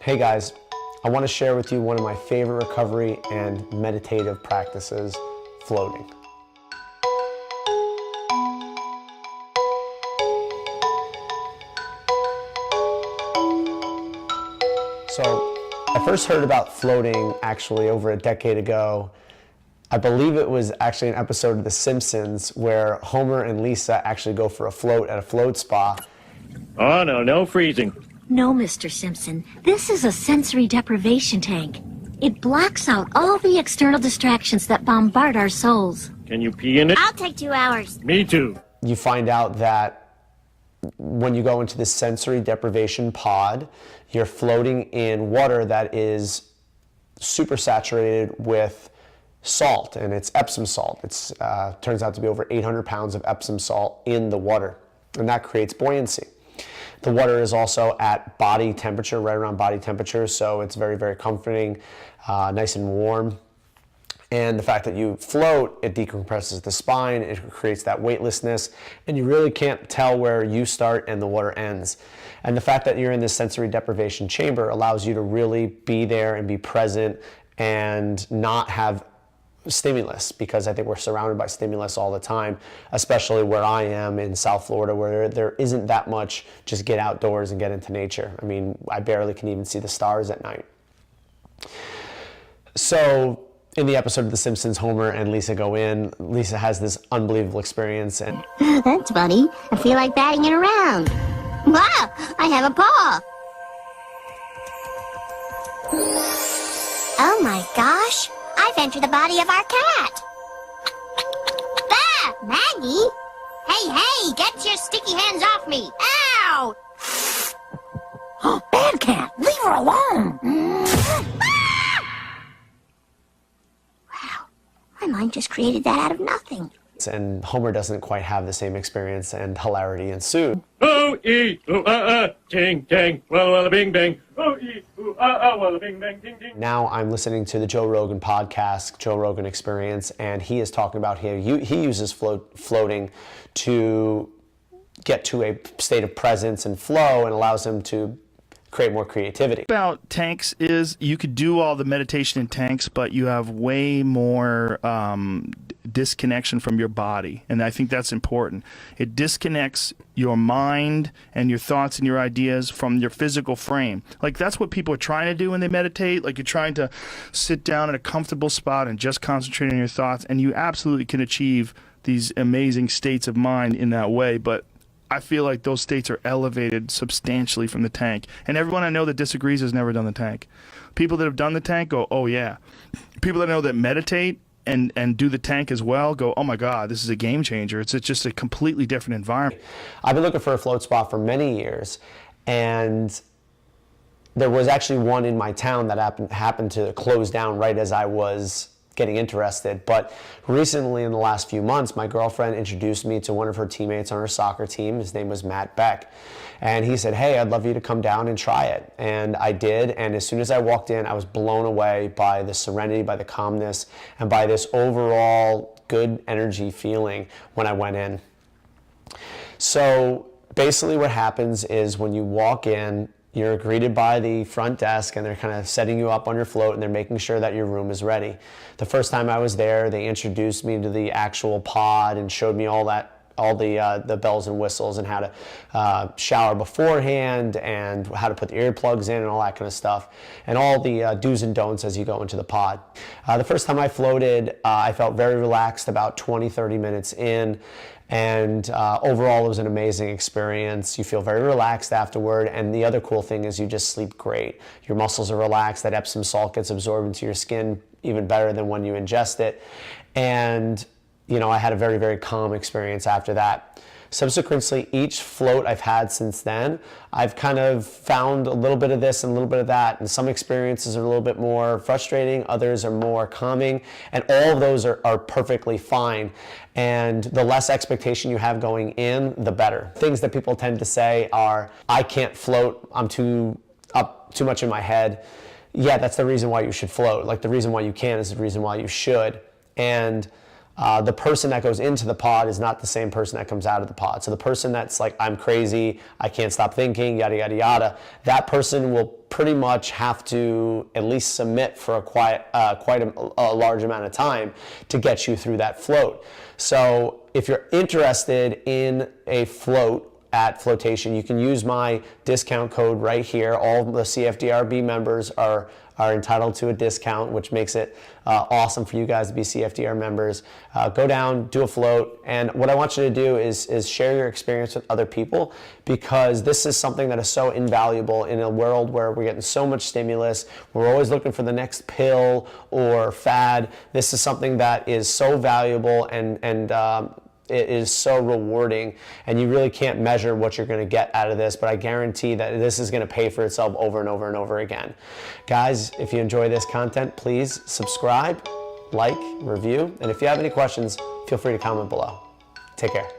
Hey guys, I want to share with you one of my favorite recovery and meditative practices, floating. So I first heard about floating actually over a decade ago. I believe it was actually an episode of The Simpsons where Homer and Lisa actually go for a float at a float spa. Oh, no freezing. No, Mr. Simpson. This is a sensory deprivation tank. It blocks out all the external distractions that bombard our souls. Can you pee in it? I'll take 2 hours. Me too. You find out that when you go into this sensory deprivation pod, you're floating in water that is super saturated with salt, and it's Epsom salt. It's turns out to be over 800 pounds of Epsom salt in the water, and that creates buoyancy. The water is also at body temperature, right around body temperature, so it's very, very comforting, nice and warm. And the fact that you float, it decompresses the spine, it creates that weightlessness, and you really can't tell where you start and the water ends. And the fact that you're in this sensory deprivation chamber allows you to really be there and be present and not have stimulus, because I think we're surrounded by stimulus all the time, especially where I am in South Florida, where there isn't that much just get outdoors and get into nature. I mean, I barely can even see the stars at night. So in the episode of The Simpsons, Homer and Lisa go in. Lisa has this unbelievable experience, and that's funny. I feel like batting it around. Wow, I have a paw. Oh my gosh, I've entered the body of our cat. Ah, Maggie. Hey, get your sticky hands off me. Ow! Oh, bad cat, leave her alone. Wow, my mind just created that out of nothing. and Homer doesn't quite have the same experience, and hilarity ensued. Ting, ting, walla, bing, bang. Walla, bing, bang, ding, ding. Now I'm listening to the Joe Rogan podcast, Joe Rogan Experience, and he is talking about he uses floating to get to a state of presence and flow, and allows him to create more creativity. About tanks is you could do all the meditation in tanks, but you have way more disconnection from your body, and I think that's important. It disconnects your mind and your thoughts and your ideas from your physical frame. Like, that's what people are trying to do when they meditate. Like, you're trying to sit down in a comfortable spot and just concentrate on your thoughts, and you absolutely can achieve these amazing states of mind in that way, but I feel like those states are elevated substantially from the tank. And everyone I know that disagrees has never done the tank. People that have done the tank go, oh yeah. People that I know that meditate and do the tank as well go, oh my God, this is a game changer. It's just a completely different environment. I've been looking for a float spot for many years, and there was actually one in my town that happened to close down right as I was getting interested. But recently, in the last few months, my girlfriend introduced me to one of her teammates on her soccer team. His name was Matt Beck. And he said, hey, I'd love you to come down and try it. And I did. And as soon as I walked in, I was blown away by the serenity, by the calmness, and by this overall good energy feeling when I went in. So basically what happens is when you walk in, you're greeted by the front desk, and they're kind of setting you up on your float, and they're making sure that your room is ready. The first time I was there, they introduced me to the actual pod and showed me all the bells and whistles, and how to shower beforehand, and how to put the earplugs in, and all that kind of stuff, and all the do's and don'ts as you go into the pod. The first time I floated, I felt very relaxed about 20-30 minutes in. And overall, it was an amazing experience. You feel very relaxed afterward, and the other cool thing is you just sleep great. Your muscles are relaxed. That Epsom salt gets absorbed into your skin even better than when you ingest it. And you know, I had a very, very calm experience after that. Subsequently, each float I've had since then, I've kind of found a little bit of this and a little bit of that, and some experiences are a little bit more frustrating, others are more calming, and all of those are perfectly fine. And the less expectation you have going in, the better. Things that people tend to say are, I can't float, I'm too much in my head. Yeah, that's the reason why you should float. Like, the reason why you can is the reason why you should. And the person that goes into the pod is not the same person that comes out of the pod. So the person that's like, I'm crazy, I can't stop thinking, yada, yada, yada, that person will pretty much have to at least submit for quite a large amount of time to get you through that float. So if you're interested in a float at Float8, you can use my discount code right here. All the CFDRB members are entitled to a discount, which makes it awesome for you guys to be CFDR members. Go down, do a float, and what I want you to do is share your experience with other people, because this is something that is so invaluable in a world where we're getting so much stimulus. We're always looking for the next pill or fad. This is something that is so valuable and it is so rewarding, and you really can't measure what you're going to get out of this, but I guarantee that this is going to pay for itself over and over and over again. Guys, if you enjoy this content, please subscribe, like, review, and if you have any questions, feel free to comment below. Take care.